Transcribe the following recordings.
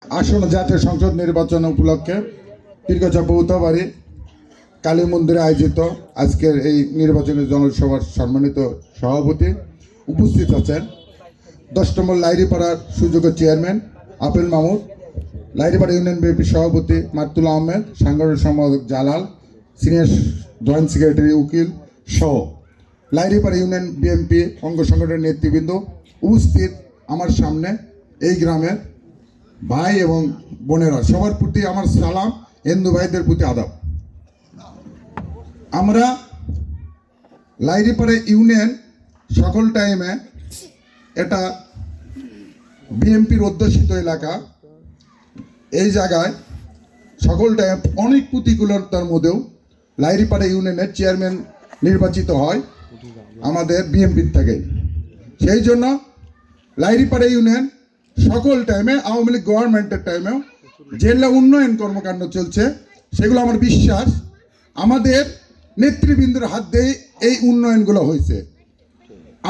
আসন্ন জাতীয় সংসদ নির্বাচন উপলক্ষে পীরগাছা বৌদ্ধবাড়ি কালী মন্দিরে আয়োজিত আজকের এই নির্বাচনী জনসভার সম্মানিত সভাপতি উপস্থিত আছেন 10 নম্বর লাইরিপাড়ার সুযোগ্য chairman Apel Mahmud, Lairipara union BNP সভাপতি মাতুল আহমেদ, সাংগঠনিক সম্পাদক জালাল, সিনিয়র জয়েন্ট সেক্রেটারি উকিল সহ লাইরিপাড়া ইউনিয়ন বিএনপি অঙ্গ সংগঠনের নেতৃবৃন্দ উপস্থিত। আমার সামনে এই গ্রামের ভাই এবং বোনেরা, সবার প্রতি আমার সালাম, হিন্দু ভাইদের প্রতি আদাব। আমরা লাইরিপাড়া ইউনিয়ন সকল টাইমে এটা বিএনপির অধ্যুষিত এলাকা। এই জায়গায় সকল টাইম অনেক প্রতিকূলতার মধ্যেও লাইরিপাড়া ইউনিয়নের চেয়ারম্যান নির্বাচিত হয় আমাদের বিএনপির থেকে। সেই জন্য লাইরিপাড়া ইউনিয়ন সকল টাইমে আওয়ামী লীগ গভর্নমেন্টের টাইমেও যেগুলো উন্নয়ন কর্মকাণ্ড চলছে সেগুলো আমার বিশ্বাস আমাদের নেতৃবৃন্দের হাত দিয়ে এই উন্নয়নগুলো হয়েছে।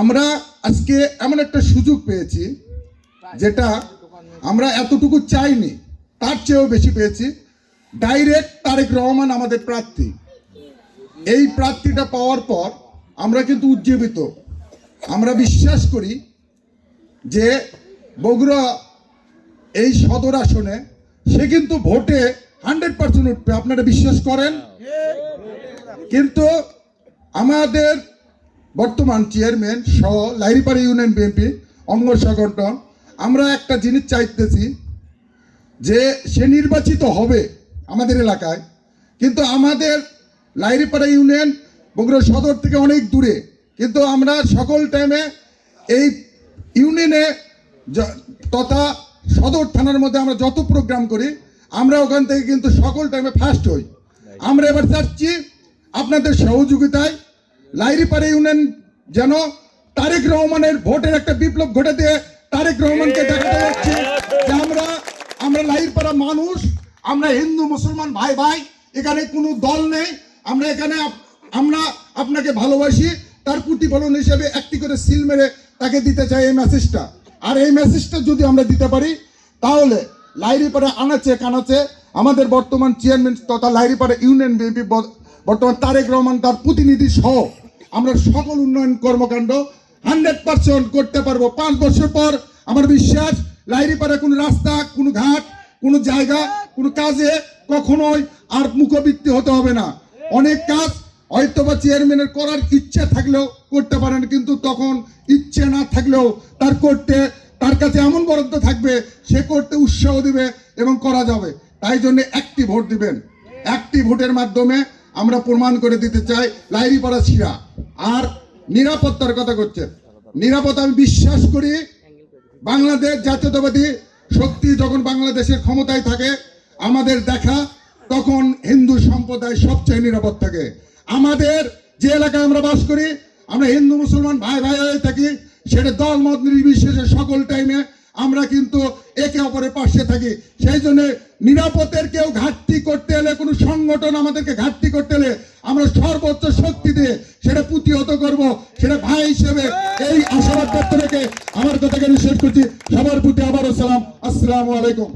আমরা আজকে এমন একটা সুযোগ পেয়েছি যেটা আমরা এতটুকু চাইনি, তার চেয়েও বেশি পেয়েছি। ডাইরেক্ট তারেক রহমান আমাদের প্রার্থী। এই প্রার্থীটা পাওয়ার পর আমরা কিন্তু উজ্জীবিত। আমরা বিশ্বাস করি যে বগুড়া এই সদর আসনে সে কিন্তু ভোটে 100% উঠবে, আপনারা বিশ্বাস করেন? কিন্তু আমাদের বর্তমান চেয়ারম্যান সহ লাইরিপাড়া ইউনিয়ন বিএনপি অঙ্গ সংগঠন আমরা একটা জিনিস চাইতেছি যে সে নির্বাচিত হবে আমাদের এলাকায়, কিন্তু আমাদের লাইরিপাড়া ইউনিয়ন বগুড়া সদর থেকে অনেক দূরে, কিন্তু আমরা সকল টাইমে এই ইউনিয়নে তথা সদর থানার মধ্যে আমরা যত প্রোগ্রাম করি আমরা ওখান থেকে কিন্তু সকল টাইমে ফার্স্ট হই। আমরা এবার চাচ্ছি আপনাদের সহযোগিতায় লাইরিপাড়া ইউনিয়ন যেন তারেক রহমানের ভোটের একটা বিপ্লব ঘটে দিয়ে তারেক রহমানকে দেখাতে যাচ্ছি যে আমরা লাইরিপাড়া মানুষ, আমরা হিন্দু মুসলমান ভাই ভাই, এখানে কোনো দল নেই। আমরা এখানে আমরা আপনাকে ভালোবাসি, তার প্রতিফলন হিসেবে একটি করে সিল মেরে তাকে দিতে চাই এই মেসেজটা। আর এই মেসেজটা যদি আমরা দিতে পারি তাহলে লাইরিপাড়া আনাচে কানাচে আমাদের বর্তমান চেয়ারম্যান তথা লাইরিপাড়া ইউনিয়ন বিএনপি বর্তমান তারেক রহমান তার প্রতিনিধি সহ আমরা সকল উন্নয়ন কর্মকাণ্ড 100% করতে পারবো। 5 বছর পর আমার বিশ্বাস লাইরিপাড়া কোনো রাস্তা, কোনো ঘাট, কোনো জায়গা, কোনো কাজে কখনোই আর মুখবৃত্তি হতে হবে না। অনেক কাজ হয়তো বা চেয়ারম্যানের করার ইচ্ছে থাকলেও করতে পারেন, কিন্তু তখন ইচ্ছে না থাকলেও তার কাছে এমন বরাদ্দ থাকবে, সে করতে উৎসাহ দিবে এবং করা যাবে। তাই জন্য একটি ভোট দিবেন। একটি ভোটের মাধ্যমে আমরা প্রমাণ করে দিতে চাই লাইরিপাড়া ছিড়া। আর নিরাপত্তার কথা করছে, নিরাপত্তা আমি বিশ্বাস করি বাংলাদেশ জাতীয়তাবাদী শক্তি যখন বাংলাদেশের ক্ষমতায় থাকে আমাদের দেখা তখন হিন্দু সম্প্রদায় সবচেয়ে নিরাপদ থাকে। আমাদের যে এলাকায় আমরা বাস করি আমরা হিন্দু মুসলমান ভাই ভাই হয়ে থাকি, সেটা দল মত নির্বিশেষে সকল টাইমে আমরা কিন্তু একে অপরের পাশে থাকি। সেই জন্য নিরাপত্তার কেউ ঘাটতি করতে এলে, কোনো সংগঠন আমাদেরকে ঘাটতি করতে এলে আমরা সর্বোচ্চ শক্তি দিয়ে সেটা প্রতিহত করব, সেটা ভাই হিসেবে এই আশাবাদ ব্যক্ত রেখে আমার কথাকে শেষ করছি। সবার প্রতি আবারও সালাম, আসসালামু আলাইকুম।